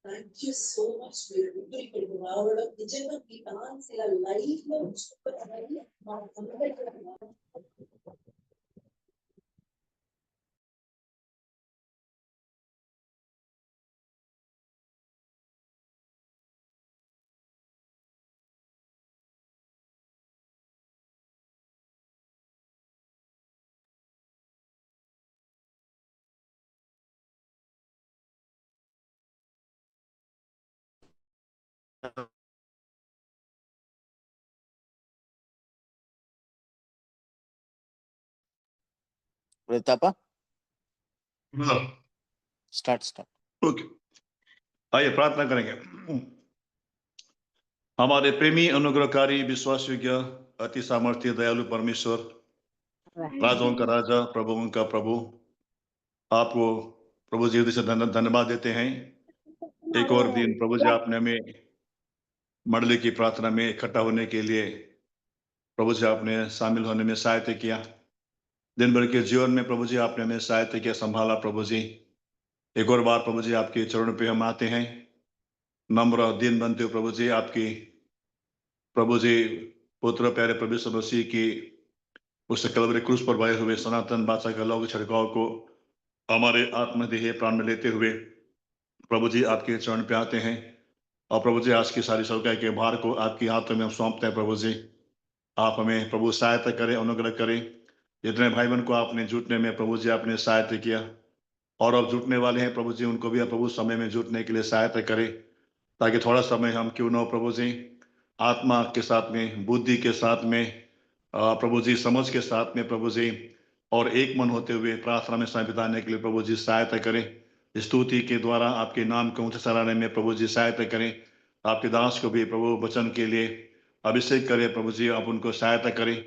Thank you so much for your ఇప్పుడు నిజంగా మీ dance ఇలా లైవ్ లో చూడాలని మా అందరికీ प्रतापा स्टार्ट ओके, आइए प्रार्थना करेंगे। हमारे प्रेमी अनुग्रहकारी विश्वास योग्य अति सामर्थ्य दयालु परमेश्वर, राजाओं का राजा, प्रभुओं का प्रभु, आपको प्रभु जी से धन्यवाद देते हैं। एक और दिन प्रभु जी आपने हमें मंडली की प्रार्थना में इकट्ठा होने के लिए प्रभु जी आपने शामिल होने में सहायता किया। दिन भर के जीवन में प्रभु जी आपने हमें सहायता किया, संभाला। प्रभु जी एक और बार प्रभु जी आपके चरणों पे हम आते हैं, नम्र दिन बनते हो प्रभु जी। आपकी प्रभु जी पुत्र प्यारे प्रभु यीशु मसीह की उस कलवरी क्रूस पर बहे हुए सनातन बादशाह के लौह छिड़काव को हमारे आत्मदेह प्राण में लेते हुए प्रभु जी आपके चरण पे आते हैं। और प्रभु जी आज की सारी सेवकाई के भार को आपकी हाथों में हम सौंपते हैं। प्रभु जी आप हमें प्रभु सहायता करें, अनुग्रह करें। जितने भाई बहन को आपने जुटने में प्रभु जी आपने सहायता किया और अब जुटने वाले हैं प्रभु जी, उनको भी आप प्रभु समय में जुटने के लिए सहायता करें, ताकि थोड़ा समय हम क्यों न हो प्रभु जी आत्मा के साथ में, बुद्धि के साथ में, प्रभु जी समझ के साथ में प्रभु जी, और एक मन होते हुए प्रार्थना में समय बिताने के लिए प्रभु जी सहायता करें। स्तुति के द्वारा आपके नाम को ऊंचे सराहने में प्रभु जी सहायता करें। आपके दास को भी प्रभु वचन के लिए अभिषेक करें प्रभु जी, आप उनको सहायता करें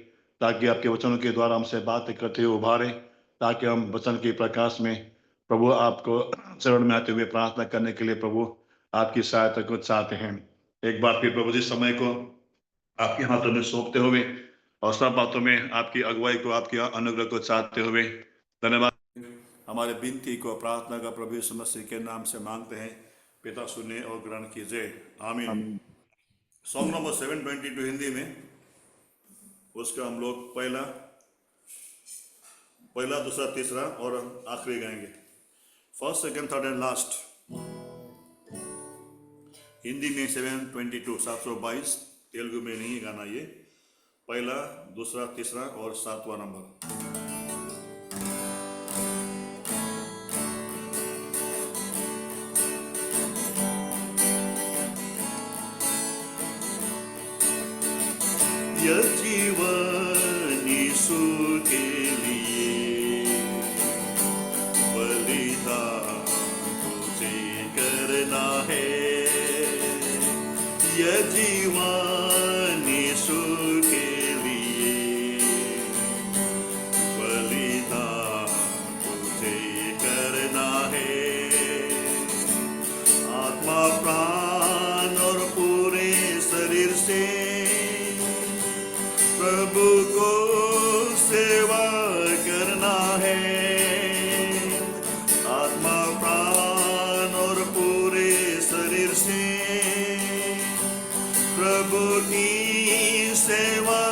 ताकि आपके वचनों के द्वारा हमसे बात करते हुए उभारें, ताकि हम वचन के प्रकाश में प्रभु आपको चरण में आते हुए प्रार्थना करने के लिए प्रभु आपकी सहायता को चाहते हैं। एक बार फिर प्रभु जी समय को आपके हाथों में सौंपते हुए और सब बातों में आपकी अगुवाई को, आपके अनुग्रह को चाहते हुए धन्यवाद। हमारे विनती को प्रार्थना का प्रभु यीशु मसीह के नाम से मांगते हैं। पिता सुने और ग्रहण कीजिए, आमीन। सॉन्ग नंबर 722 हिंदी में, उसका हम लोग पहला, दूसरा, तीसरा और आखिरी गाएंगे। First, second, third and last. Hindi में 722, 722। तेलुगु में नहीं गाना ये। पहला, दूसरा, तीसरा और सातवां नंबर। यह जीवन यीशु के लिए बलिदान तुझे करना है। यह जीवन यीशु के लिए बलिदान तुझे करना है। आत्मा, प्राण और पूरे शरीर से प्रभु को सेवा करना है। आत्मा, प्राण और पूरे शरीर से प्रभु की सेवा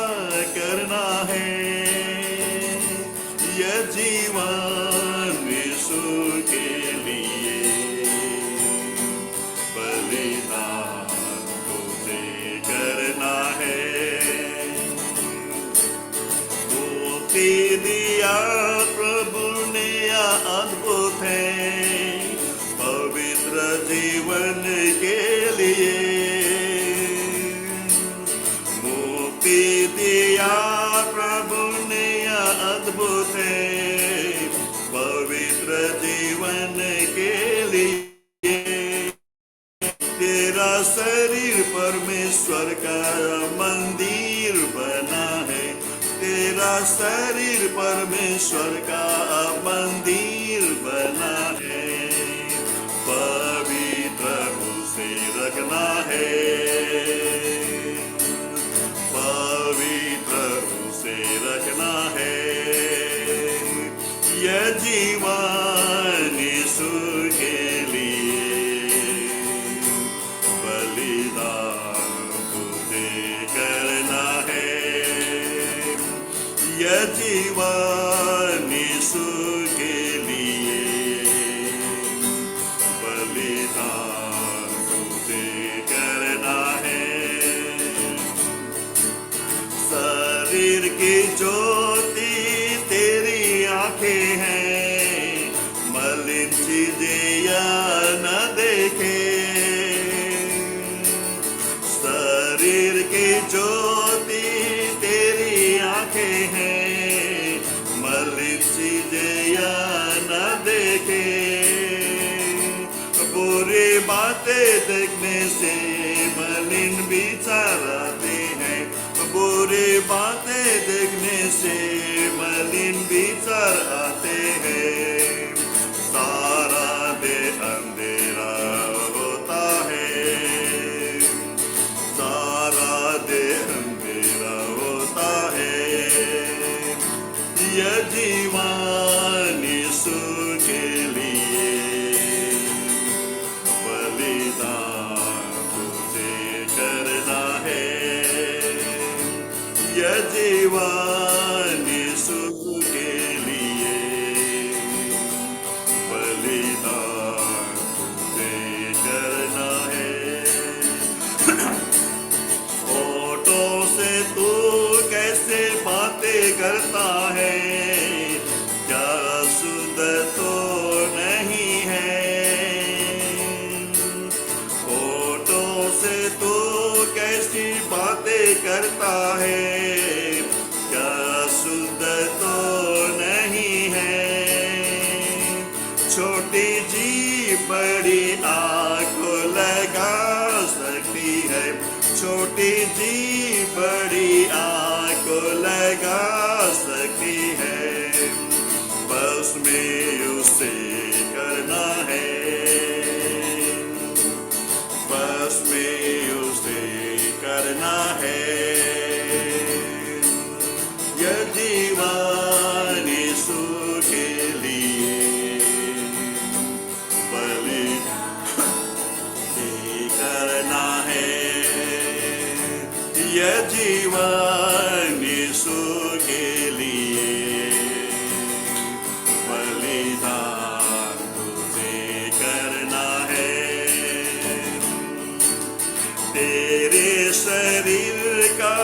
करना है। यह जीवन यीशु के लिए बलिदान तुझे करना है। दिया प्रभु ने अद्भुत है पवित्र जीवन के लिए। मुक्ति दिया प्रभु ने अद्भुत है पवित्र जीवन के लिए। तेरा शरीर परमेश्वर का मंदिर बना है। तेरा शरीर परमेश्वर का मंदिर बना है। पवित्र उसे रखना है। पवित्र उसे रखना है। यह जीवन यीशु के लिए बुरी बातें देखने से मलिन विचार आते हैं, बुरी बातें देखने से मलिन विचार आते हैं। सारा देह अंधेरा होता है, सारा देह अंधेरा होता है। यह जीवन यीशु के लिए बलिदान तुझे करना है, यह जीवन यीशु के लिए बलिदान तुझे करना है। होठों से तू कैसे बातें करता है, क्या शुद्ध तो नहीं है। होठों से तू कैसी बातें करता है, क्या शुद्ध तो नहीं है। छोटी जी बड़ी आग को लगा सकती है, छोटी जी बड़ी आग को लगा सकती है। बस में उसे करना है, बस में उसे करना है। यह जीवन यीशु के लिए बलिदान करना है, यह जीवन यीशु के लिए बलिदान तुझे करना है। तेरे शरीर का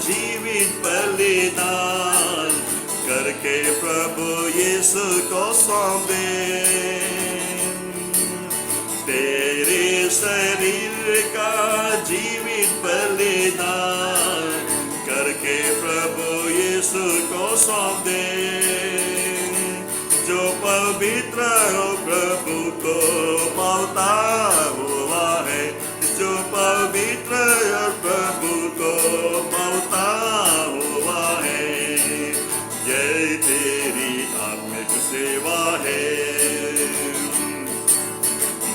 जीवित बलिदान करके प्रभु यीशु को सौंप दे। तेरे शरीर का जीवित बलिदान करके प्रभु यीशु को सौंप दे। जो पवित्र हो प्रभु को पाता हुआ है, जो पवित्र प्रभु को पाता हुआ है। यह तेरी आत्मिक सेवा है,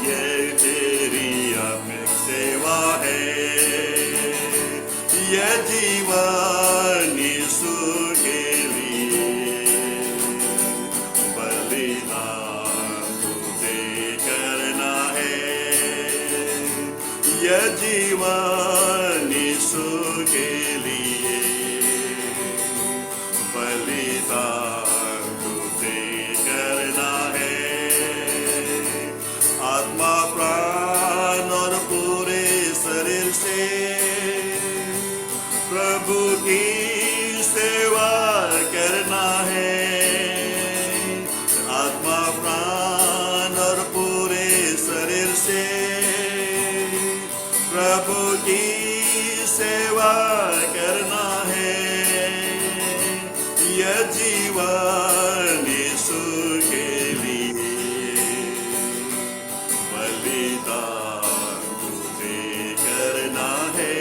यह तेरी आत्मिक सेवा है। यह जीवन यीशु के लिए बलिदान तुझे करना है, यह जीवन यीशु के लिए बलिदान तुझे करना है। आत्मा प्राण और पूरे शरीर से प्रभु की सेवा करना है। आत्मा प्राण और पूरे शरीर से प्रभु की सेवा करना है। यह जीवन यीशु के लिए बलिदान तुझे करना है।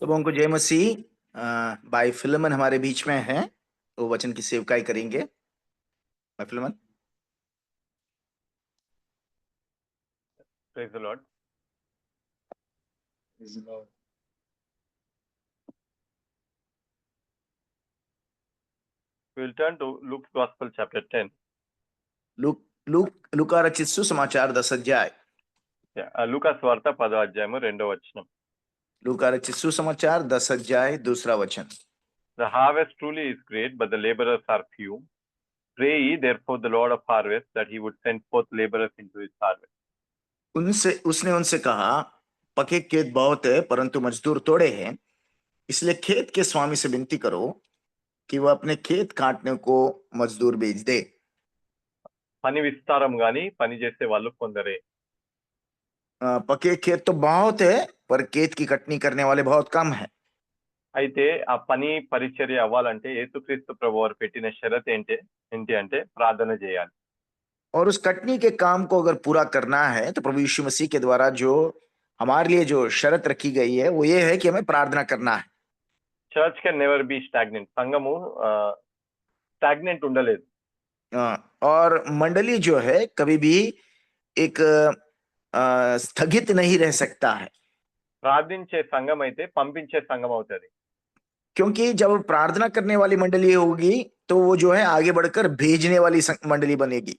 सबों को जय मसीह। भाई फिलिमन हमारे बीच में है, वो वचन की सेवकाई करेंगे। भाई फिलिमन। Praise the Lord. We'll turn to Luke's Gospel, chapter 10. लूका रचित सुसमाचार 10 अध्याय। లూకా స్వార్త 10వ అధ్యాయము 2వ వచనం. लूका रचित सुसमाचार 10 अध्याय 2रा वचन। The harvest truly is great, but the laborers are few. Pray ye therefore the Lord of harvest that he would send forth laborers into his harvest. उसने उनसे कहा, पके खेत बहुत है परंतु मजदूर थोड़े हैं, इसलिए खेत के स्वामी से विनती करो कि वह अपने खेत काटने को मजदूर भेज दे। పని విస్తారం గాని పని చేసే వాళ్ళు కొందరే. पके खेत तो बहुत है पर खेत की कटनी करने वाले बहुत कम है। అయితే ఆ పని పరిచర్య అవ్వాలంటే యేసుక్రీస్తు ప్రభువారు పెట్టిన షరతు ఏంటి అంటే ప్రార్థన చేయాలి. और उस कटनी के काम को अगर पूरा करना है तो प्रभु यीशु मसीह के द्वारा जो हमारे लिए जो शर्त रखी गई है वो ये है कि हमें प्रार्थना करना है. Church can never be stagnant. సంఘము స్టాగ్నెంట్ ఉండలేదు. और मंडली जो है कभी भी एक स्थगित नहीं रह सकता है. ప్రార్థించే సంఘం అయితే పంపించే సంఘం అవుతుంది. क्योंकि जब प्रार्थना करने वाली मंडली होगी तो वो जो है आगे बढ़कर भेजने वाली मंडली बनेगी.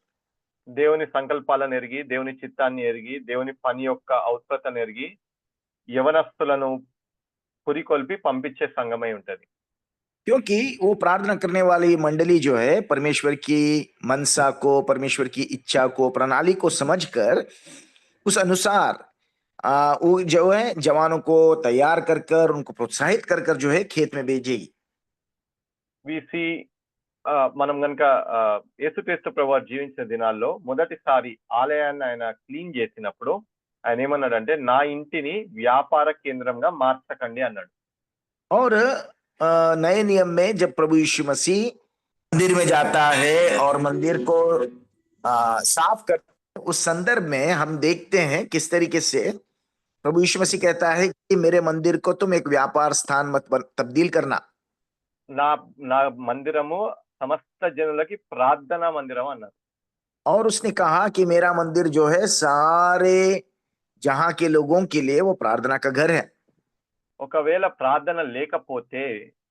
దేవుని సంకల్పాలను ఎరిగి, దేవుని చిత్తాన్ని ఎరిగి, దేవుని పని యొక్క అవసరతను ఎరిగి యవనస్తులను పురికొల్పి పంపించే సంఘమై ఉంటది. क्योंकि वो प्रार्थना करने वाली मंडली जो है परमेश्वर की मनसा को, परमेश्वर की इच्छा को, प्रणाली को समझकर उस अनुसार वो जो है जवानों को तैयार कर कर उनको प्रोत्साहित कर कर जो है खेत में भेजेगी. వీసి మనం గనక యేసుక్రీస్తు ప్రభువారు జీవించిన దినాల్లో మొదటిసారి ఆలయాన్ని ఆయన క్లీన్ చేసినప్పుడు ఆయన ఏమన్నాడంటే నా ఇంటిని వ్యాపార కేంద్రంగా మార్చకండి అన్నాడు. और नए नियम में जब प्रभु यीशु मसीह मंदिर में जाता है और मंदिर को साफ कर, उस संदर्भ में हम देखते हैं किस तरीके से प्रभु यीशु मसीह कहता है कि मेरे मंदिर को तुम एक व्यापार स्थान मत तब्दील करना. నా మందిరము సమస్త జనులకి ప్రార్థనా మందిరం అన్నారు. और उसने कहा कि मेरा मंदिर जो है सारे जहां के लोगों के लिए वो प्रार्थना का घर है. ఒకవేళ ప్రార్థన లేకపోతే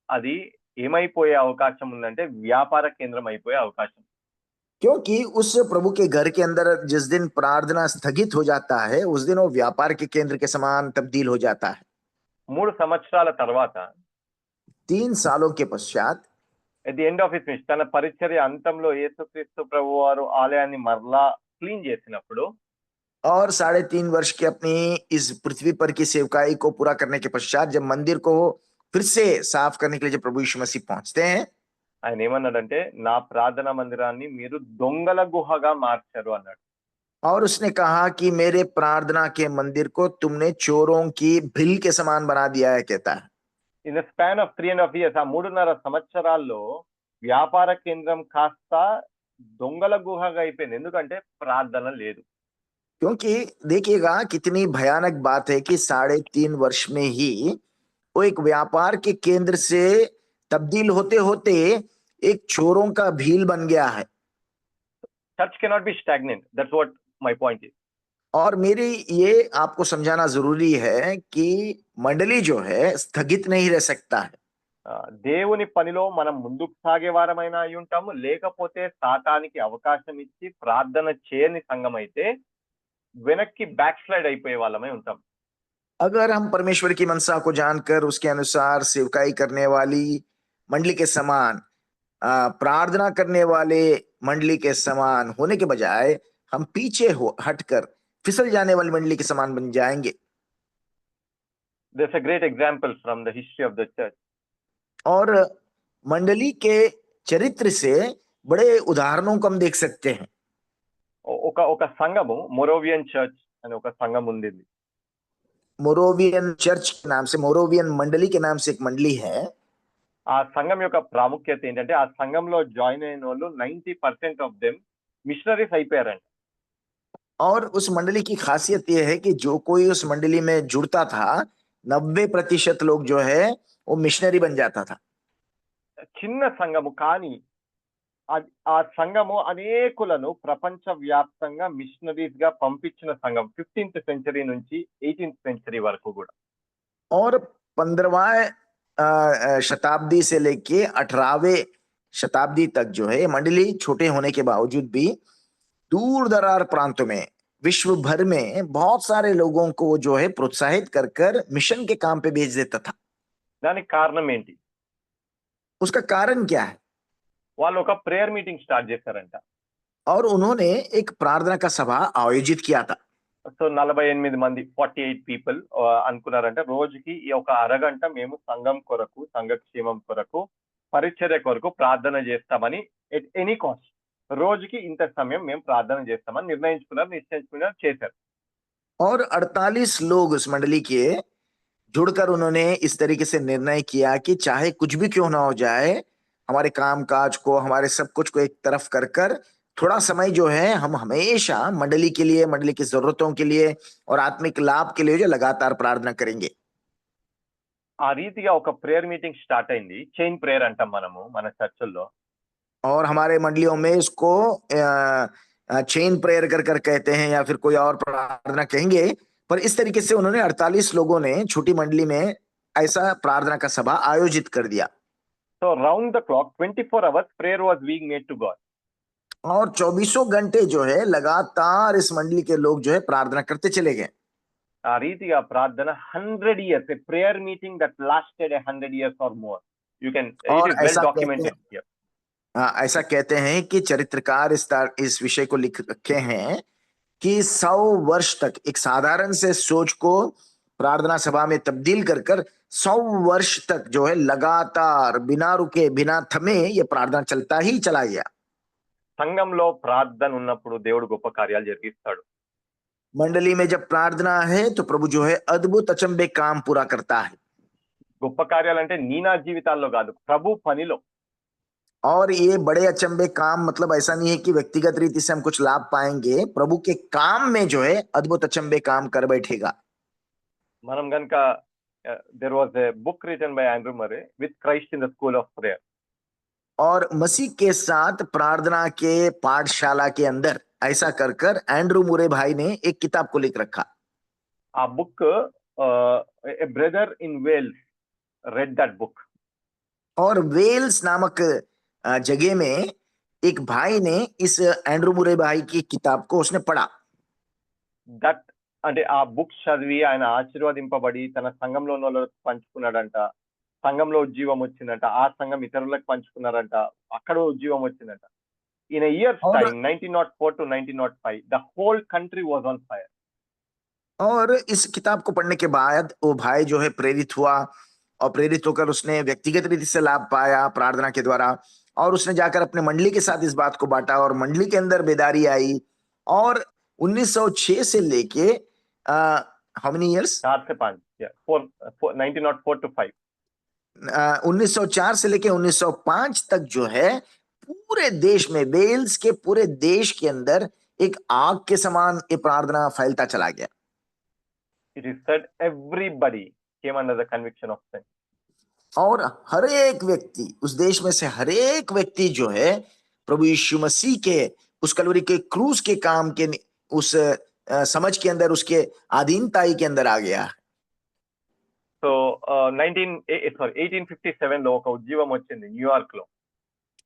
అది ఏమైపోయే అవకాశం ఉందంటే వ్యాపార కేంద్రం అయిపోయే అవకాశం. क्योंकि उस प्रभु के घर के अंदर जिस दिन प्रार्थना स्थगित हो जाता है उस दिन वो व्यापार के केंद्र के समान तब्दील हो जाता है. 3 సంవత్సరాల తర్వాత 3 सालों के पश्चात at the end of his mission తన పరిచర్య అంతంలో యేసుక్రీస్తు ప్రభువారు ఆలయాన్ని మరలా క్లీన్ చేసినప్పుడు और 3.5 वर्ष की अपनी इस पृथ्वी पर की सेवकाई को पूरा करने के पश्चात जब मंदिर को फिर से साफ करने के लिए जब प्रभु यीशु मसीह पहुंचते हैं ఆయన ఏమన్నాడంటే నా ప్రార్థనా మందిరాన్ని మీరు దొంగల గుహగా మార్చారు అన్నాడు. और उसने कहा कि मेरे प्रार्थना के मंदिर को तुमने चोरों की भील के समान बना दिया है, कहता है. In the span of 3.5 years ఆ 3.5 సంవత్సరాల్లో వ్యాపార కేంద్రం కాస్త దొంగల గుహగా అయిపోయింది. ఎందుకంటే ప్రార్థన లేదు. क्योंकि देखिएगा कितनी भयानक बात है कि 3.5 वर्ष में ही वो एक व्यापार के केंद्र से तब्दील होते होते एक चोरों का भील बन गया है. Church can not be stagnant. That's what my point is. और मेरी ये आपको समझाना जरूरी है कि मंडली जो है स्थगित नहीं रह सकता है. దేవుని పనిలో మనం ముందుకు సాగే వారమైనా అయి ఉంటాము, లేకపోతే సాతానికి అవకాశం ఇచ్చి ప్రార్థన చేయని సంఘం అయితే వెనక్కి బ్యాక్ స్లైడ్ అయిపోయే వాళ్ళమై ఉంటాం. अगर हम परमेश्वर की मनसा को जानकर उसके अनुसार सेवकाई करने वाली मंडली के समान, प्रार्थना करने वाले मंडली के समान होने के बजाय हम पीछे हटकर फिसल जाने वाली मंडली के समान बन जाएंगे. There's a great example from the history of the church. और मंडली के चरित्र से बड़े उदाहरणों को हम देख सकते हैं. ఒక సంఘము మొరోవియన్ చర్చ్ అనే ఒక సంఘం ఉంది. मोरोवियन चर्च के नाम से, मोरोवियन मंडली के नाम से एक मंडली है. ఆ సంఘం యొక్క ప్రాముఖ్యత ఏంటంటే ఆ సంఘంలో జాయిన్ అయిన వాళ్ళు 90% ఆఫ్ దెమ్ మిషనరీస్ అయిపోయారంట. और उस मंडली की खासियत यह है कि जो कोई उस मंडली में जुड़ता था 90% लोग जो है वो मिशनरी बन जाता था. చిన్న సంఘము కానీ ఆ సంఘము అనేకులను ప్రపంచ వ్యాప్తంగా మిషనరీస్ గా పంపించిన సంఘం 15th century నుంచి 18th century వరకు కూడా. और 15वां शताब्दी से लेके 18वें शताब्दी तक जो है मंडली छोटे होने के बावजूद भी दूर दरार प्रांतों में विश्व भर में बहुत सारे लोगों को जो है प्रोत्साहित कर कर मिशन के काम पे भेज देता था. దానికి కారణం ఏంటి? उसका कारण क्या है? వాళ్ళు ఒక ప్రేయర్ మీటింగ్ స్టార్ట్ చేశారంట. और उन्होंने एक प्रार्थना का सभा आयोजित किया था. సో 48 మంది 48 పీపుల్ అనుకున్నారంట రోజుకి ఒక అరగంట మేము సంఘం కొరకు, సంఘక్షేమం కొరకు, పరిచర్య కొరకు ప్రార్థన చేస్తామని ఎట్ ఎనీ కాస్ట్ రోజుకి ఇంత సమయం మేము ప్రార్థన చేస్తామని నిశ్చయించుకున్నారు, చేశారు. और 48 लोग उस मंडली के जुड़कर उन्होंने इस तरीके से निर्णय किया कि चाहे कुछ भी क्यों ना हो जाए, हमारे काम काज को, हमारे सब कुछ को एक तरफ कर कर थोड़ा समय जो है हम हमेशा मंडली के लिए, मंडली की जरूरतों के लिए और आत्मिक लाभ के लिए जो लगातार प्रार्थना करेंगे। ఆ రీతిగా ఒక ప్రేయర్ మీటింగ్ స్టార్ట్ అయింది. చైన్ ప్రేయర్ అంటాం మనము మన చర్చల్లో. और हमारे मंडलियों में इसको चेन प्रेयर कर कर कहते हैं या फिर कोई और प्रार्थना कहेंगे, पर इस तरीके से उन्होंने 48 लोगों ने छोटी मंडली में ऐसा प्रार्थना का सभा आयोजित कर दिया। So round the clock 24 hours prayer was being made to God. और 24 घंटे जो है लगातार इस मंडली के लोग जो है प्रार्थना करते चले गए। ఆ రీతిగా ప్రార్థన 100 years, a prayer meeting that lasted 100 years or more. You can, it और ఇస్ వెల్ ऐसा कहते డాక్యుమెంటెడ్ హియర్. ऐसा कहते हैं कि चरित्रकार इस विषय को लिख रखे हैं कि 100 वर्ष तक एक साधारण से सोच को प्रार्थना सभा में तब्दील कर कर 100 वर्ष तक जो है लगातार बिना रुके बिना थमे ये प्रार्थना चलता ही चला गया। సంఘంలో ప్రార్థన ఉన్నప్పుడు దేవుడు గొప్ప కార్యాలు జరిగిస్తాడు. मंडली में जब प्रार्थना है तो प्रभु जो है अद्भुत अचंबे काम पूरा करता है। గొప్ప కార్యాలు అంటే నీ నా జీవితాల్లో కాదు, ప్రభు పనిలో. और ये बड़े अचंबे काम मतलब ऐसा नहीं है कि व्यक्तिगत रीति से हम कुछ लाभ पाएंगे, प्रभु के काम में जो है अद्भुत अचंबे काम कर बैठेगा। మనం గనుక there was a book written by Andrew Murray with Christ in the school of prayer. और मसीह के साथ प्रार्थना के पाठशाला के अंदर ऐसा कर कर एंड्रू मुरे भाई ने एक किताब को लिख रखा। ఆ book, a brother in Wales read that book. और वेल्स नामक जगह में एक भाई ने इस एंड्रू मुरे भाई की किताब को उसने पढ़ा। దట్ అంటే ఆ బుక్ చదివి ఆయన ఆశీర్వదింపబడి తన సంఘంలో ఉన్న వాళ్ళకి పంచుకున్నాడంట. సంఘంలో ఉజ్జీవం వచ్చిందంట. ఆ సంఘం ఇతరులకు పంచుకున్నారంట. అక్కడ ఉజ్జీవం వచ్చిందంట. ఇన్ ఎ ఇయర్స్ और time 1904 to 1905 the whole country was on fire. और इस किताब को पढ़ने के बाद वो भाई जो है प्रेरित हुआ और प्रेरित होकर उसने व्यक्तिगत रीति से लाभ पाया प्रार्थना के द्वारा, और उसने जाकर अपने मंडली के साथ इस बात को बांटा और मंडली के अंदर बेदारी आई। और 1906 से लेके हाउ मेनी इयर्स 4 से 5, 1904 to 5. 1904 से लेके 1905 तक जो है पूरे देश में, वेल्स के पूरे देश के अंदर एक आग के समान ये प्रार्थना फैलता चला गया। It is said everybody came under the conviction of sin. और हर एक व्यक्ति उस देश में से हर एक व्यक्ति जो है प्रभु यीशु मसीह के उस कलवरी के क्रूस के काम के उस समझ के अंदर, उसके अधीनताई के अंदर आ गया। సో 1857 లో ఒక ఉద్యమం వచ్చింది న్యూయార్క్ లో.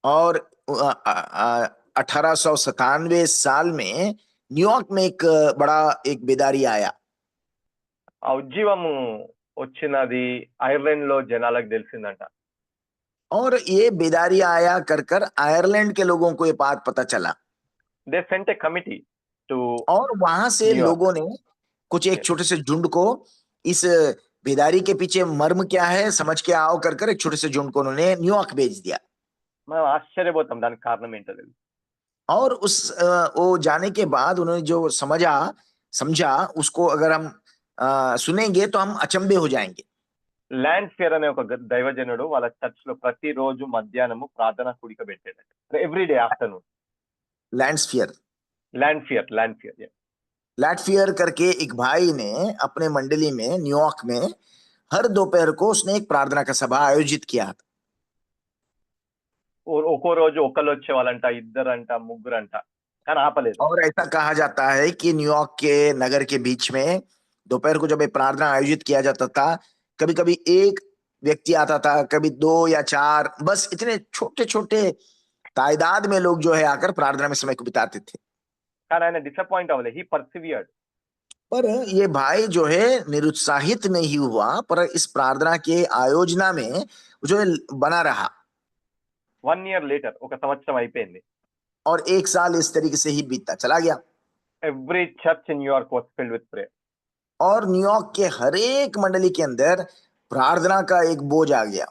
और 1897 साल में न्यूयॉर्क में एक बड़ा एक बेदारी आया। ఆ ఉద్యమము వచ్చినది ఐర్లాండ్ లో జనాలకు తెలిసిందంట. और ये बेदारी आया कर कर आयरलैंड के लोगों को ये बात पता चला। They sent a committee to और वहां से न्यूयॉर्क. लोगों ने कुछ एक छोटे से झुंड को इस बेदारी के पीछे मर्म क्या है समझ के आओ कर कर एक छोटे से झुंड को उन्होंने न्यूयॉर्क भेज दिया। మనం ఆశ్చర్యపోతాం దానికి కారణం ఏంటో తెలియదు. और उस वो जाने के बाद उन्होंने जो समझा उसको अगर हम सुनेंगे तो हम अचंभे हो जाएंगे। ల్యాండ్ ఫియర్ అనే ఒక దైవజనుడు వాళ్ళ చర్చ్ లో ప్రతిరోజు మధ్యాహ్నము ప్రార్థన కూడిక పెట్టాడు. Every day afternoon. लैंडस्फियर ల్యాండ్ ఫియర్ लैटफियर करके एक भाई ने अपने मंडली में न्यूयॉर्क में हर दोपहर को उसने एक प्रार्थना का सभा आयोजित किया था। ఒక్కో రోజు ఒకళ్ళు వచ్చేవాళ్ళంట, ఇద్దరంట, ముగ్గురంట, కానీ ఆపలేదు. और ऐसा कहा जाता है कि न्यूयॉर्क के नगर के बीच में दोपहर को जब ये प्रार्थना आयोजित किया जाता था, कभी कभी एक व्यक्ति आता था, कभी 2 या 4, बस इतने छोटे छोटे तादाद में लोग जो है आकर प्रार्थना में समय को बिताते थे। కానీ ఆయన డిసప్పాయింట్ అవ్వలేదు. హీ పర్సివియర్డ్. पर ये भाई जो है निरुत्साहित नहीं हुआ, पर इस प्रार्थना के आयोजना में जो है बना रहा। 1 year లేటర్, ఒక సంవత్సరం అయిపోయింది. और 1 साल इस तरीके से ही बीतता चला गया। Every church in New York was filled with prayer. और न्यूयॉर्क के हर एक मंडली के अंदर प्रार्थना का एक बोझ आ गया।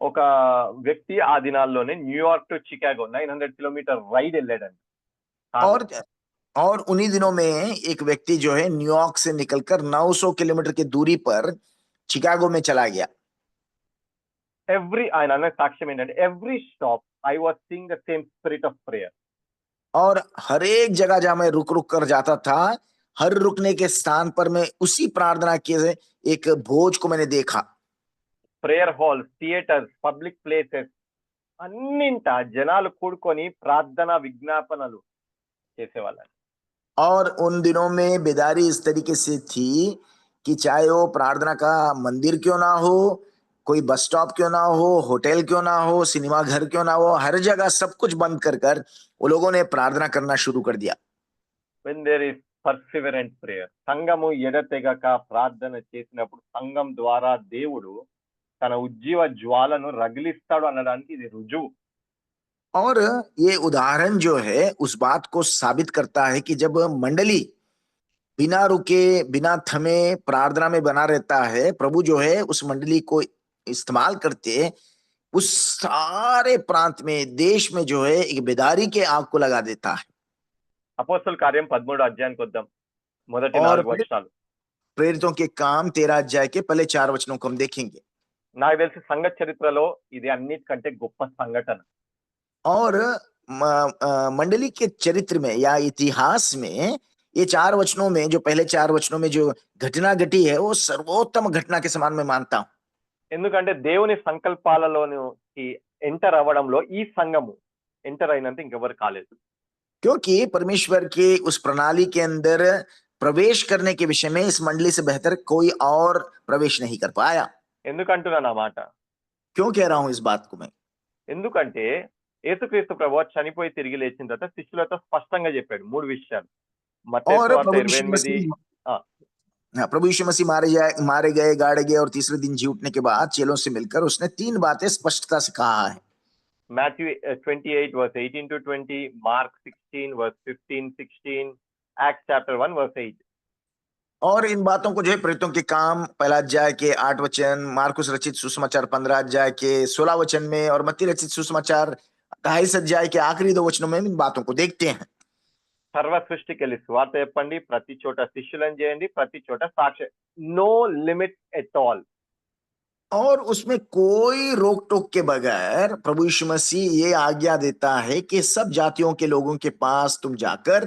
ఒక వ్యక్తి ఆ దినాల్లోనే New York to Chicago 900 kilometre ride వెళ్ళాడండి. और उन्हीं दिनों में एक व्यक्ति जो है न्यूयॉर्क से निकलकर 900 किलोमीटर की दूरी पर चिकागो में चला गया। ఆయన అన్న సాక్ష్యం ఏంటంటే every stop I was seeing the same spirit of prayer. और हर एक जगह जहां मैं रुक रुक कर जाता था, हर रुकने के स्थान पर मैं उसी प्रार्थना के एक भोज को मैंने देखा। Prayer halls, theatres, public places అన్నింట జనాలు కూడుకొని ప్రార్థన విజ్ఞాపనలు చేసేవాళ్ళు. और उन दिनों में बेदारी इस तरीके से थी कि चाहे वो प्रार्थना का मंदिर क्यों ना हो, कोई बस स्टॉप क्यों ना हो, होटल क्यों ना हो, सिनेमा घर क्यों ना हो, हर जगह सब कुछ बंद कर कर वो लोगों ने प्रार्थना करना शुरू कर दिया। when there is perseverant prayer, సంఘము ఎడతెగక ప్రార్థన చేసినప్పుడు సంఘం ద్వారా దేవుడు తన ఉజ్జీవ జ్వాలను రగిలిస్తాడు అనడానికి ఇది రుజువు. और ये उदाहरण जो है उस बात को साबित करता है कि जब मंडली बिना रुके बिना थमे प्रार्थना में बना रहता है, प्रभु जो है उस मंडली को इस्तेमाल करते उस सारे प्रांत में, देश में जो है एक बेदारी के आग को लगा देता है। అపోస్తల కార్యం 13 అధ్యాయానికి వద్దాం. మొదటి और 4 వచనాలు. प्रेरितों के काम 13 अध्याय के पहले 4 वचनों को हम देखेंगे। నాకు తెలిసి సంఘ చరిత్రలో ఇది అన్నిటికంటే గొప్ప సంఘటన. और मंडली के चरित्र में या इतिहास में ये 4 वचनों में, जो पहले 4 वचनों में जो घटना घटी है, वो सर्वोत्तम घटना के समान मैं मानता हूं। ఎందుకంటే దేవుని సంకల్పాలలోకి ఎంటర్ అవ్వడంలో ఈ సంఘము ఎంటర్ అయినంత ఇంకెవరు కాలేదు. क्योंकि परमेश्वर के उस प्रणाली के अंदर प्रवेश करने के विषय में इस मंडली से बेहतर कोई और प्रवेश नहीं कर पाया। ఎందుకంటున్నాను ఆ మాట? क्यों कह रहा हूं इस बात को मैं? ఎందుకంటే యేసుక్రీస్తు ప్రభువు చనిపోయి తిరిగి లేచిన తర్వాత శిష్యులతో స్పష్టంగా చెప్పాడు 3 విషయాలు. మత్తయి और సువార్త प्रभु यीशु 28 मसीह प्रभु यीशु मसीह मारे गए, गाड़े गए और तीसरे दिन जी उठने के बाद चेलों से मिलकर उसने 3 बातें स्पष्टता से कहा है। Matthew 28 verse 18 to 20, Mark 16 verse 15 16, Acts chapter 1 verse 8. और इन बातों को जो है प्रेरितों के काम 1 अध्याय के 8 वचन, मार्कुस रचित सुसमाचार 15 अध्याय के 16 वचन में और मत्ती रचित सुसमाचार 28 अध्याय के आखिरी 2 वचनों में इन बातों को देखते हैं। సర్వ సృష్టికి వెళ్ళి సువార్త చెప్పండి, ప్రతి చోట శిష్యులను చేయండి, ప్రతి చోట సాక్షి. No limit at all. और उसमें कोई रोक टोक के बगैर प्रभु यीशु मसीह ये आज्ञा देता है कि सब जातियों के लोगों के पास तुम जाकर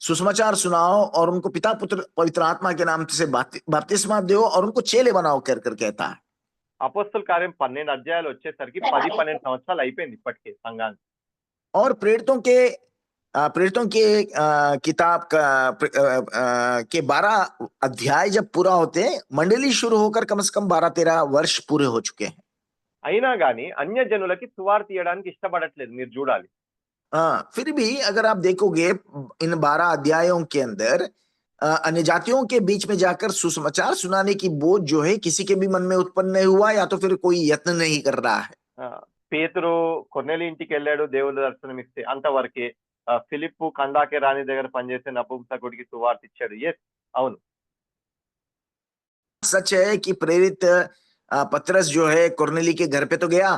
सुसमाचार सुनाओ और उनको पिता पुत्र पवित्र आत्मा के नाम से बपतिस्मा दो और उनको चेले बनाओ कर कर कहता है। అపోస్తల కార్యం 12 అధ్యాయాలు వచ్చేసరికి 10-12 సంవత్సరాలు అయిపోయింది ఇప్పటికే సంఘానికి. और प्रेरितों के किताब का के 12 अध्याय जब पूरा होते, मंडली शुरू होकर कम से कम 12-13 वर्ष पूरे हो चुके हैं। అయినా గానీ అన్య జనులకి సువార్త ఇవ్వడానికి ఇష్టపడట్లేదు, మీరు చూడాలి. फिर भी अगर आप देखोगे इन 12 अध्यायों के अंदर अन्य जातियों के बीच में जाकर सुसमाचार सुनाने की बोझ जो है किसी के भी मन में उत्पन्न नहीं हुआ, या तो फिर कोई यत्न नहीं कर रहा है। పేతురు కొర్నేలి ఇంటికి వెళ్ళాడు, దేవుడు దర్శనం ఇస్తే అంతవరకే. ఫిలిప్పు కందాకే రాణి దగ్గర పనిచేసే నపుంసకుడికి సువార్త ఇచ్చాడు. ఎస్, అవును. सच है कि प्रेरित पतरस जो है कुरनेली के घर पे तो गया,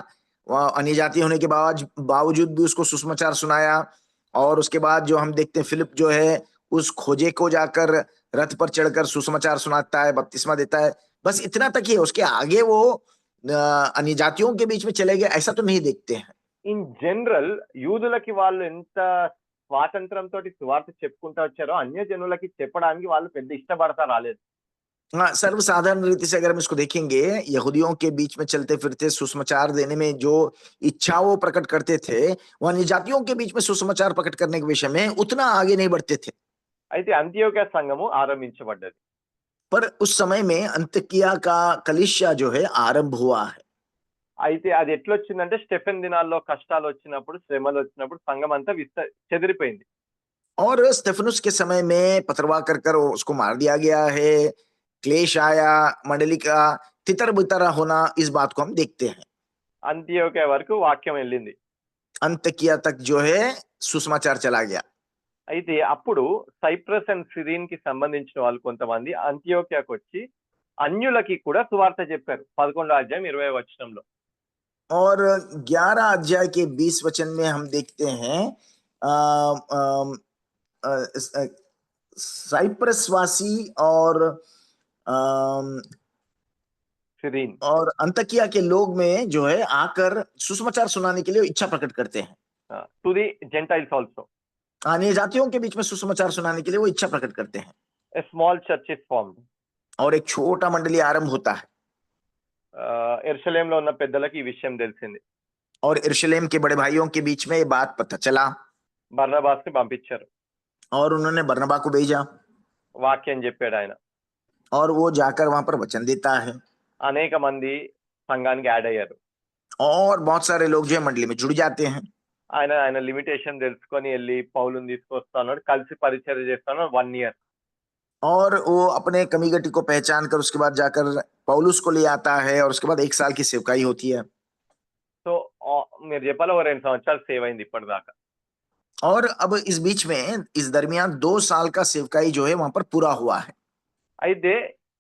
अन्य जाति होने के बावजूद भी उसको सुसमाचार सुनाया। और उसके बाद जो हम देखते हैं फिलिप जो है उस खोजे को जाकर रथ पर चढ़कर सुसमाचार सुनाता है, बपतिस्मा देता है। बस इतना तक ही है, उसके आगे वो अन्य जातियों के बीच में चले गए ऐसा तो नहीं देखते हैं। ఇన్ జనరల్ యూదులకి వాళ్ళు ఎంత స్వాతంత్రంతో సువార్త చెప్పుకుంటూ వచ్చారో అన్య జనులకి చెప్పడానికి వాళ్ళు పెద్ద ఇష్టపడతా రాలేదు. हाँ, सर्वसाधारण रीति से अगर हम इसको देखेंगे, यहूदियों के बीच में चलते फिरते सुसमाचार देने में जो इच्छा वो प्रकट करते थे, वो अन्य जातियों के बीच में सुसमाचार प्रकट करने के विषय में उतना आगे नहीं बढ़ते थे। అయితే అంతియోక్య సంఘము ఆరంభించబడ్డది. पर उस समय में अंतियोकिया का कलीसिया जो है आरंभ हुआ है। అయితే అది ఎట్లొచ్చిందంటే స్టెఫెన్ దినాల్లో కష్టాలు వచ్చినప్పుడు, శ్రమలు వచ్చినప్పుడు సంఘం అంతా చెదిరిపోయింది. और स्टेफनुस के समय में पथरवाह कर उसको मार दिया गया है, क्लेश आया, मंडली का तितर बितर होना, इस बात को हम देखते हैं। అంతియోక్య వరకు వాక్యం వెళ్ళింది, अंतियोकिया तक जो है सुसमाचार चला गया। అయితే అప్పుడు సైప్రస్ అండ్ సిరియన్ కి సంబంధించిన వాళ్ళు కొంతమంది అంతియోక్యకు వచ్చి అన్యులకి కూడా సువార్త చెప్పారు. 11 అధ్యాయం 20 వచనంలో. और 11 अध्याय के 20 वचन में हम देखते हैं साइप्रसवासी और Cyrene. और अंतकिया के लोग में जो है आकर सुसमाचार सुनाने के लिए इच्छा प्रकट करते हैं। To the Gentiles also. अन्य जातियों के बीच में सुसमाचार सुनाने के लिए वो इच्छा प्रकट करते हैं A small church is formed. और एक छोटा मंडली आरंभ होता है। ఎరుషలేంలో ఉన్న పెద్దలకి ఈ విషయం తెలిసింది. और यरूशलेम के बड़े भाइयों के बीच में ये बात पता चला బర్నబాస్ ని పంపించారు. और उन्होंने बरनबा को भेजा వాక్యం చెప్పాడు ఆయన. और वो जाकर वहां पर वचन देता है అనేక మంది సంఘానికి యాడ్ అయ్యారు. और बहुत सारे लोग जो है मंडली में जुड़ जाते हैं। ఆయన లిమిటేషన్ తెలుసుకొని వెళ్ళి పౌలుని తీసుకొస్తాను, కలిసి పరిచర్య చేస్తాను 1 year. और वो अपने कमी गटी को पहचान कर उसके बाद जाकर पौलुस को ले आता है और उसके बाद 1 साल की सेवकाई होती है। సో మీరు చెప్పాలి ఒక 2 సంవత్సరాలు సేవ అయింది ఇప్పటిదాకా. और अब इस बीच में इस दरमियान 2 साल का सेवकाई जो है वहां पर पूरा हुआ है। అయితే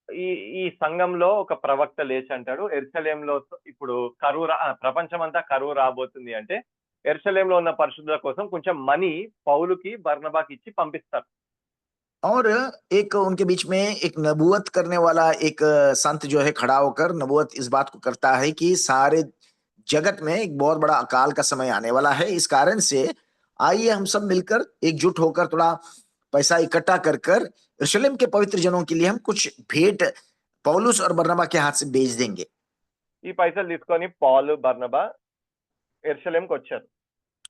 ఈ ఈ సంఘంలో ఒక ప్రవక్త లేచి అంటాడు, ఎరుషలేంలో ఇప్పుడు కరువు ప్రపంచం అంతా కరువు రాబోతుంది అంటే ఎరుషలేంలో ఉన్న పరిశుద్ధుల కోసం కొంచెం మనీ పౌలుకి బర్నబాకి ఇచ్చి పంపిస్తారు. और एक उनके बीच में एक नबूवत करने वाला एक संत जो है खड़ा होकर नबूवत इस बात को करता है कि सारे जगत में एक बहुत बड़ा अकाल का समय आने वाला है। इस कारण से आइए हम सब मिलकर एकजुट होकर थोड़ा पैसा इकट्ठा कर कर यरूशलेम के पवित्र जनों के लिए हम कुछ भेंट पौलुस और बरनबा के हाथ से भेज देंगे। ఈ పైసలు తీసుకొని పౌలు బర్నబా ఎరుషలేంకి వచ్చారు.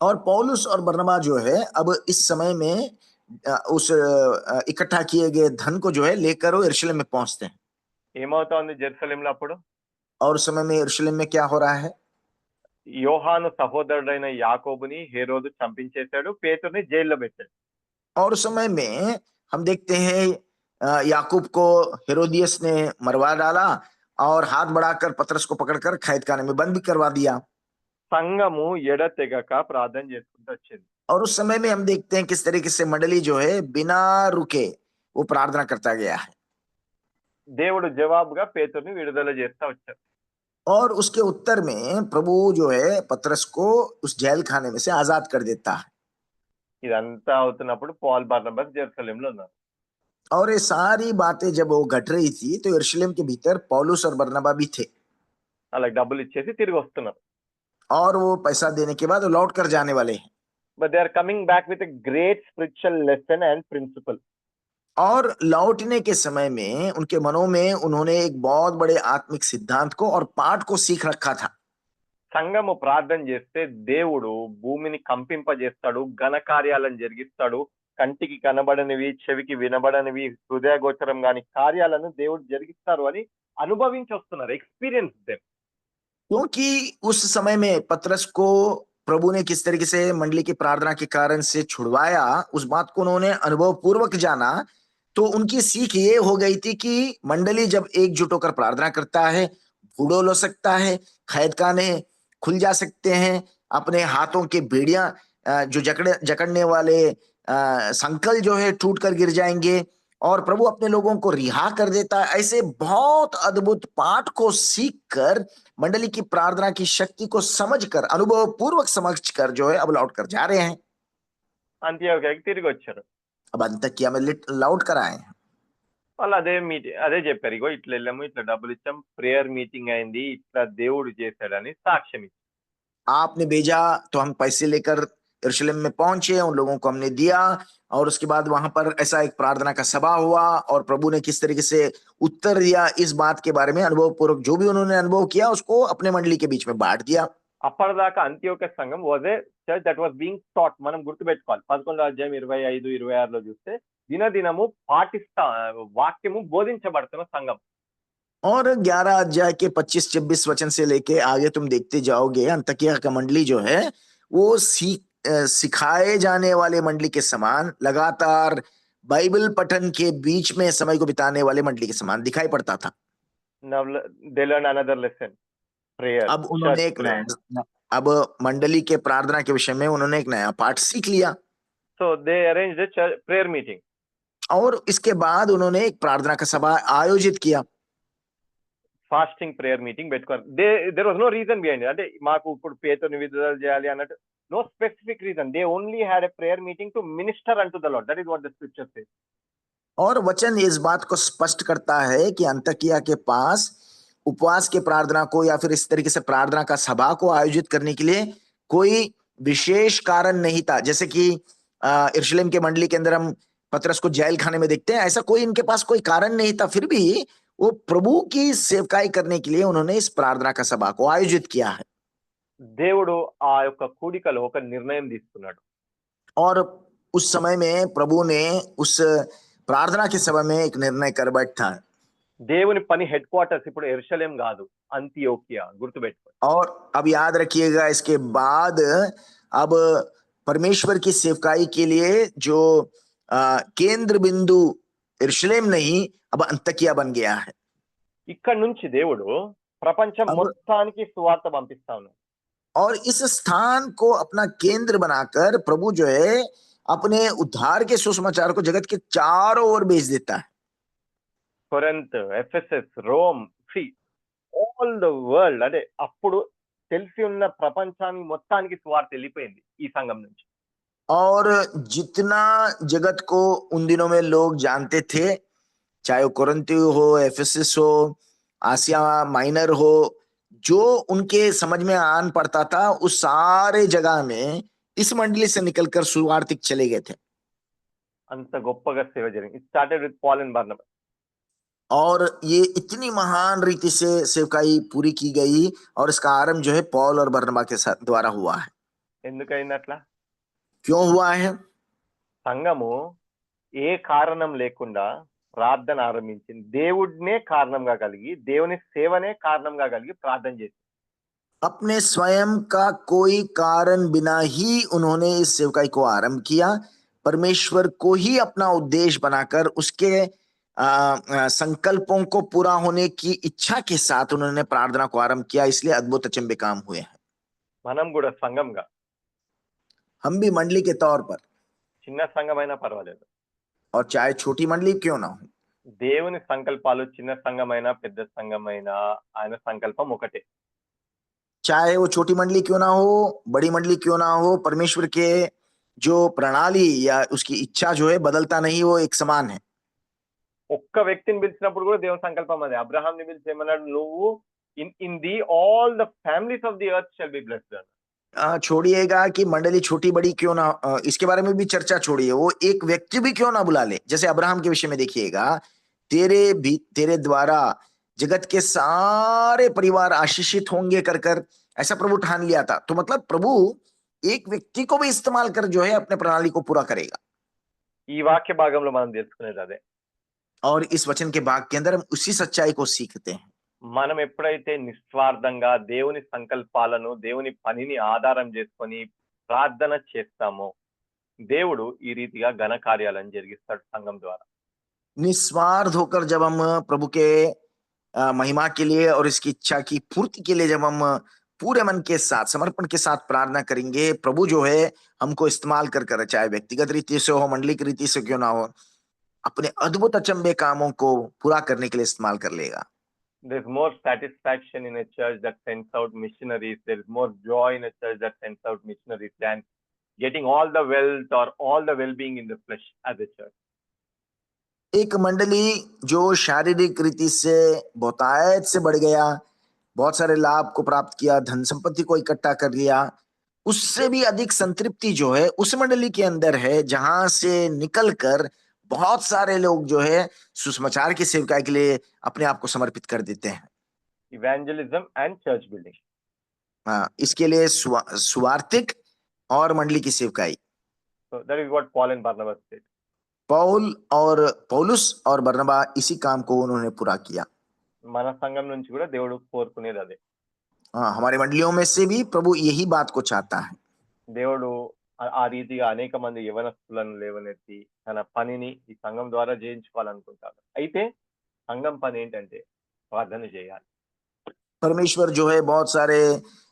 और पौलुस और बरनबा जो है अब इस समय में उस इकट्ठा किए गए धन को जो है लेकर वो यरूशलेम में पहुंचते हैं। ఏమవుతోంది జెరూసలేంలో అప్పుడు? और उस समय में यरूशलेम में क्या हो रहा है? యోహాను సహోదరుడైన యాకోబుని హేరోదు చంపించేశాడు, పేతురుని జైల్లో పెట్టాడు. और उस समय में हम देखते हैं याकूब को हेरोदियस ने मरवा डाला और हाथ बढ़ाकर पतरस को पकड़कर कैदखाने में बंद भी करवा दिया। సంఘము ఎడతెగక ప్రార్థన చేసుకుంటూ వచ్చింది. और उस समय में हम देखते हैं किस तरीके से मंडली जो है बिना रुके वो प्रार्थना करता गया है దేవుడు జవాబుగా పేతురుని విడుదల చేస్తా వచ్చారు. और उसके उत्तर में प्रभु जो है पतरस को उस जेल खाने में से आजाद कर देता है। ఇదంతా అవుతున్నప్పుడు పౌల్ బర్నబాస్ జెరూసలేంలో ఉన్నారు. और ये सारी बातें जब वो घट रही थी तो यरूशलेम के भीतर पौलुस और बरनबा भी थे వాళ్ళకి డబ్బులు ఇచ్చేసి తిరిగి వస్తున్నారు. और वो पैसा देने के बाद वो लौट कर जाने वाले हैं। But they are coming back with a great spiritual lesson and principle. और लौटने के समय में उनके मनों में उन्होंने एक बहुत बड़े आत्मिक सिद्धांत को और पाठ को सीख रखा था। సంఘము ప్రార్థన చేస్తే దేవుడు భూమిని కంపింపజేస్తాడు, ఘన కార్యాలను జరిగిస్తాడు, కంటికి కనబడనివి, చెవికి వినబడనివి, హృదయ గోచరం కాని కార్యాలను దేవుడు జరిగిస్తారు అని అనుభవించి వస్తున్నారు. Experience them. क्योंकि उस समय में पतरस को प्रभु ने किस तरीके से मंडली की प्रार्थना के कारण से छुड़वाया, उस बात को उन्होंने अनुभव पूर्वक जाना। तो उनकी सीख ये हो गई थी कि मंडली जब एकजुट होकर प्रार्थना करता है, भूडोल हो सकता है, कैदखाने खुल जा सकते हैं, अपने हाथों के बेड़ियां जो जकड़ने वाले संकल जो है टूट कर गिर जाएंगे और प्रभु अपने लोगों को रिहा कर देता है। ऐसे बहुत अद्भुत पाठ को सीख कर मंडली की प्रार्थना की शक्ति को समझकर अनुभव पूर्वक समझकर जो है अब लौट कर जा रहे हैं। అంత్యోక్యకి తిరిగి వచ్చారు. अब अंतकिया में लौट कर आए हैं। వాళ్ళు అదే చెప్పారు, ఇగో ఇట్లా వెళ్ళాము, ఇట్లా డబ్బులు ఇచ్చాం, ప్రేయర్ మీటింగ్ అయింది, ఇట్లా దేవుడు చేశాడని సాక్ష్యం ఇచ్చారు. आपने भेजा तो हम पैसे लेकर यरूशलेम में पहुंचे, उन लोगों को हमने दिया और उसके बाद वहां पर ऐसा एक प्रार्थना का सभा हुआ और प्रभु ने किस तरीके से उत्तर दिया इस बात के बारे में अनुभव पूर्वक जो भी उन्होंने अनुभव किया उसको अपने मंडली के बीच में बांट दिया। అప్పటిదాకా అంత్యోక్య సంఘం was a church that was being taught. మనం గుర్తుపెట్టుకోవాలి 11వ అధ్యాయం 25, 26లో చూస్తే దినదినము పాటిస్తా వాక్యము బోధించబడుతున్న సంఘం. और 11 अध्याय के 25-26 वचन से लेके आगे तुम देखते जाओगे अंतकिया का मंडली जो है वो सिखाए जाने वाले मंडली के समान लगातार बाइबल पठन के बीच में समय को बिताने वाले मंडली के समान दिखाई पड़ता था। They learned another lesson, prayer. अब उन्होंने एक नया अब मंडली के प्रार्थना के विषय में उन्होंने एक नया पाठ सीख लिया। So they arranged a prayer meeting. और इसके बाद उन्होंने एक प्रार्थना का सभा आयोजित किया। ఫాస్టింగ్ ప్రేయర్ మీటింగ్ పెట్టుకోరు. There was no reason behind. అంటే మాకు ఇప్పుడు పేతురుని విడుదల చేయాలి అన్నట్టు no specific reason. They only had a prayer meeting to minister unto the Lord. That is what the scripture says. और वचन इस बात को स्पष्ट करता है कि अंतकिया के पास उपवास के प्रार्थना को या फिर इस तरीके से प्रार्थना का सभा को आयोजित करने के लिए कोई विशेष कारण नहीं था। जैसे कि यरूशलेम के मंडली के अंदर हम पतरस को जेल खाने में देखते हैं, ऐसा कोई इनके पास कोई कारण नहीं था, फिर भी वो प्रभु की सेवकाई करने के लिए उन्होंने इस प्रार्थना का सभा को आयोजित किया है। దేవుడు ఆ యొక్క కూడికలో ఒక నిర్ణయం తీసుకున్నాడు. और उस समय में प्रभु ने उस प्रार्थना की सभा में एक निर्णय कर बैठा है। దేవుని పని హెడ్ క్వార్టర్స్ ఇప్పుడు యెరూషలేం కాదు, అంతియోకియా. గుర్తుపెట్టుకోండి. और अब याद रखिएगा, इसके बाद अब परमेश्वर की सेवकाई के लिए जो केंद्र बिंदु यरूशलेम नहीं, अब अंतकिया बन गया है। ఇక్కడ నుంచి దేవుడు ప్రపంచం अब- మొత్తానికి సువార్త పంపిస్తా ఉన్నాడు. और इस स्थान को अपना केंद्र बनाकर प्रभु जो है अपने उद्धार के सुसमाचार को जगत के चारों ओर भेज देता है। Corinth, Ephesus, Rome, all the world, అంటే అప్పుడు తెలిసి ఉన్న ప్రపంచానికి మొత్తానికి సువార్త వెళ్ళిపోయింది ఈ సంఘం నుంచి. और जितना जगत को उन दिनों में लोग जानते थे, चाहे वो कोरिन्थ हो, एफेसस हो, आसिया माइनर हो, जो उनके समझ में आन पड़ता था, उस सारे जगह में इस मंडली से निकलकर सुवार्तिक चले गए थे। అంత గొప్పగా సేవ జరిగింది. It started with Paul and Barnabas. और ये इतनी महान रीति से सेवकाई पूरी की गई और इसका आरंभ जो है पौल और बरनबा के साथ द्वारा हुआ है। ఎందుకైంది అట్లా? क्यों हुआ है? సంఘము ఏ కారణం లేకుండా ప్రార్థన ఆరంభించింది. దేవుడినే కారణంగా కలిగి, దేవుని సేవనే కారణంగా కలిగి ప్రార్థన చేసింది. अपने स्वयं का कोई कारण बिना ही उन्होंने इस सेवकाई को आरंभ किया, परमेश्वर को ही अपना उद्देश्य बनाकर उसके संकल्पों को पूरा होने की इच्छा के साथ उन्होंने प्रार्थना को आरंभ किया, इसलिए अद्भुत अचंभे काम हुए हैं। మనం కూడా సంఘంగా, हम भी मंडली के तौर पर, చిన్న సంఘమైనా పర్వాలేదు, और चाहे छोटी मंडली क्यों ना हो, దేవుని సంకల్పాలు చిన్న సంఘమైనా పెద్ద సంఘమైనా ఆయన సంకల్పం ఒకటే. चाहे वो छोटी मंडली क्यों ना हो, बड़ी मंडली क्यों ना हो, परमेश्वर के जो प्रणाली या उसकी इच्छा जो है बदलता नहीं, वो एक समान है। ఒక్క వ్యక్తిని పిలిచినప్పుడు కూడా దేవుని సంకల్పం అదే. అబ్రహాంని పిలిచి ఏమన్నాడు? నువ్వు in the all the families of the earth shall be blessed. छोड़िएगा कि मंडली छोटी बड़ी क्यों ना, इसके बारे में भी चर्चा छोड़िए, वो एक व्यक्ति भी क्यों ना बुला ले। जैसे अब्राहम के विषय में देखिएगा, तेरे द्वारा जगत के सारे परिवार आशीषित होंगे कर कर ऐसा प्रभु ठान लिया था। तो मतलब प्रभु एक व्यक्ति को भी इस्तेमाल कर जो है अपने प्रणाली को पूरा करेगा। ఈ వాక్య భాగంలో మనం తెలుసుకునేది అదే. और इस वचन के भाग के अंदर हम उसी सच्चाई को सीखते हैं। మనం ఎప్పుడైతే నిస్వార్థంగా దేవుని సంకల్పాలను, దేవుని పనిని ఆధారం చేసుకొని ప్రార్థన చేస్తామో, దేవుడు ఈ రీతిగా ఘన కార్యాలను జరిగిస్తాడు సంఘం ద్వారా. निस्वार्थ होकर जब हम प्रभु के महिमा के लिए और इसकी इच्छा की पूर्ति के लिए जब हम पूरे मन के साथ, समर्पण के साथ प्रार्थना करेंगे, प्रभु जो है हमको इस्तेमाल कर कर, चाहे व्यक्तिगत रीति से हो, मंडली की रीति से क्यों ना हो, अपने अद्भुत अचंभे कामों को पूरा करने के लिए इस्तेमाल कर लेगा। There is more satisfaction in a church that sends out missionaries. There is more joy in a church that sends out missionaries than getting all the wealth or all the well-being in the flesh as a church. एक मंडली जो शारीरिक रीति से बहुतायत से बढ़ गया, बहुत सारे लाभ को प्राप्त किया, धन संपत्ति को इकट्ठा कर लिया, उससे भी अधिक संतृप्ति जो है उस मंडली के अंदर है जहां से निकलकर बहुत सारे लोग जो है सुसमाचार की सेवकाई के लिए अपने आप को समर्पित कर देते हैं। Evangelism and church building. हाँ, इसके लिए सुवार्तिक और मंडली की सेवकाई। So that is what Paul and Barnabas did. पौलुस और बरनबा इसी काम को उन्होंने पूरा किया। మన సంఘం నుంచి కూడా దేవుడు కోరుకునేది అదే. हाँ, हमारे मंडलियों में से भी प्रभु यही बात को चाहता है। దేవుడు ఆ రీతిగా అనేక మంది యవనస్తులను లేవనెత్తి తన పనిని ఈ సంఘం ద్వారా చేయించుకోవాలనుకుంటారు. అయితే సంఘం పని ఏంటంటే ప్రార్థన చేయాలి. परमेश्वर जो है बहुत सारे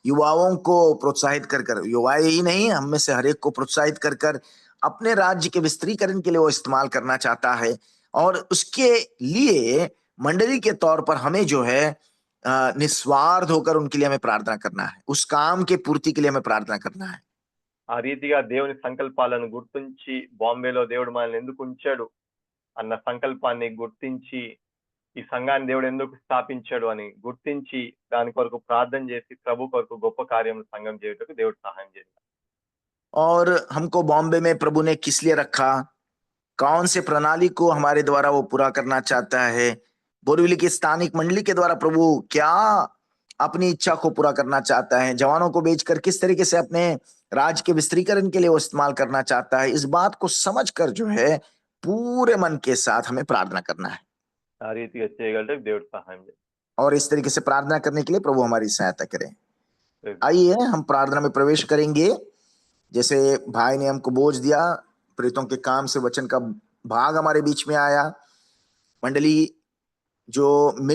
युवाओं को प्रोत्साहित कर कर, युवा ही नहीं, हम में से हर एक को प्रोत्साहित कर कर अपने राज्य के विस्तारीकरण के लिए वो इस्तेमाल करना चाहता है। और उसके लिए मंडली के तौर पर हमें जो है निस्वार्थ होकर उनके लिए हमें प्रार्थना करना है, उस काम के पूर्ति के लिए हमें प्रार्थना करना है। ఆ రీతిగా దేవుని సంకల్పాలను గుర్తించి, బాంబేలో దేవుడు మనల్ని ఎందుకు ఉంచాడు అన్న సంకల్పాన్ని గుర్తించి ఈ సంఘాన్ని దేవుడు ఎందుకు స్థాపించాడు అని గుర్తించి దాని కొరకు ప్రార్థన చేసి ప్రభు కొరకు గొప్ప కార్యములు సంఘం చేయటకు దేవుడు సహాయం చేయాలి. और हमको बॉम्बे में प्रभु ने किस लिए रखा, कौन से प्रणाली को हमारे द्वारा वो पूरा करना चाहता है, बोरीवली की स्थानिक मंडली के द्वारा प्रभु क्या अपनी इच्छा को पूरा करना चाहता है, जवानों को बेचकर किस तरीके से अपने राज्य के विस्तारीकरण के लिए वो इस्तेमाल करना चाहता है, इस बात को समझकर जो है पूरे मन के साथ हमें प्रार्थना करना है. ఆ రీతిగా చేయగలటకు దేవుడు సహాయం చేయాలి. और इस तरीके से प्रार्थना करने के लिए प्रभु हमारी सहायता करें. आइए हम प्रार्थना में प्रवेश करेंगे. जैसे भाई ने हमको बोझ दिया, प्रेरितों के काम से वचन का भाग हमारे बीच में आया, मंडली जो मिल